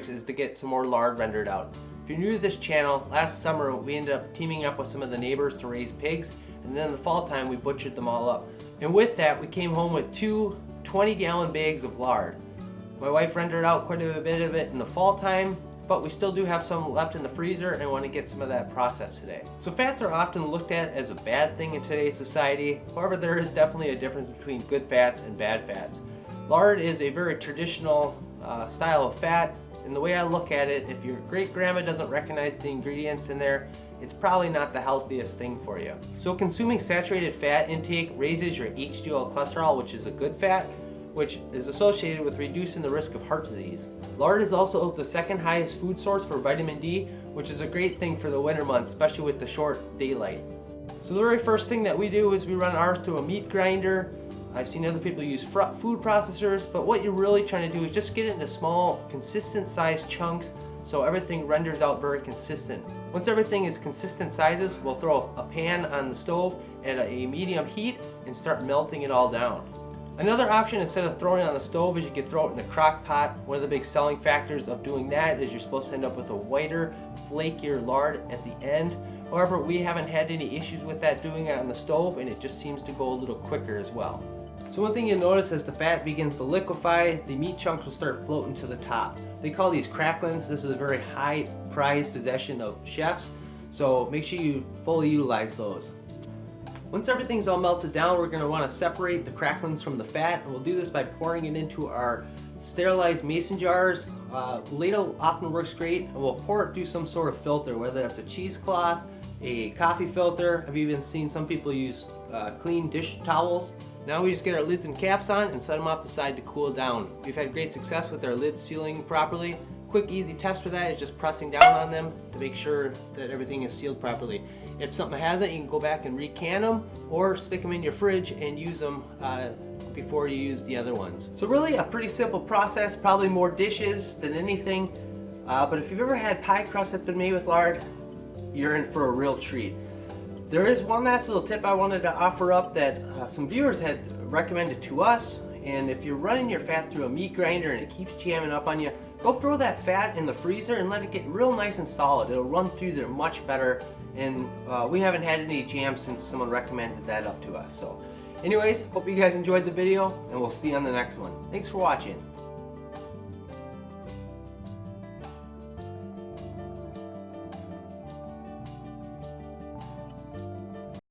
tricks is to get some more lard rendered out. If you're new to this channel, last summer we ended up teaming up with some of the neighbors to raise pigs, and then in the fall time we butchered them all up. And with that we came home with two 20-gallon bags of lard. My wife rendered out quite a bit of it in the fall time, but we still do have some left in the freezer and want to get some of that processed today. So fats are often looked at as a bad thing in today's society. However, there is definitely a difference between good fats and bad fats. Lard is a very traditional style of fat, and the way I look at it, if your great-grandma doesn't recognize the ingredients in there, it's probably not the healthiest thing for you. So consuming saturated fat intake raises your HDL cholesterol, which is a good fat, which is associated with reducing the risk of heart disease. Lard is also the second highest food source for vitamin D, which is a great thing for the winter months, especially with the short daylight. So the very first thing that we do is we run ours through a meat grinder. I've seen other people use food processors, but what you're really trying to do is just get it into small, consistent sized chunks so everything renders out very consistent. Once everything is consistent sizes, we'll throw a pan on the stove at a medium heat and start melting it all down. Another option, instead of throwing it on the stove, is you could throw it in a crock pot. One of the big selling factors of doing that is you're supposed to end up with a whiter, flakier lard at the end. However, we haven't had any issues with that doing it on the stove, and it just seems to go a little quicker as well. So one thing you'll notice as the fat begins to liquefy, the meat chunks will start floating to the top. They call these cracklings. This is a very high prized possession of chefs, so make sure you fully utilize those. Once everything's all melted down, we're going to want to separate the cracklings from the fat, and we'll do this by pouring it into our sterilized mason jars. Ladle often works great, and we'll pour it through some sort of filter, whether that's a cheesecloth, a coffee filter. I've even seen some people use clean dish towels. Now we just get our lids and caps on and set them off the side to cool down. We've had great success with our lids sealing properly. Quick, easy test for that is just pressing down on them to make sure that everything is sealed properly. If something hasn't, you can go back and recan them or stick them in your fridge and use them before you use the other ones. So really a pretty simple process, probably more dishes than anything. But if you've ever had pie crust that's been made with lard, you're in for a real treat. There is one last little tip I wanted to offer up that some viewers had recommended to us. And if you're running your fat through a meat grinder and it keeps jamming up on you, go throw that fat in the freezer and let it get real nice and solid. It'll run through there much better, and we haven't had any jam since someone recommended that up to us. So anyways, hope you guys enjoyed the video, and we'll see you on the next one. Thanks for watching.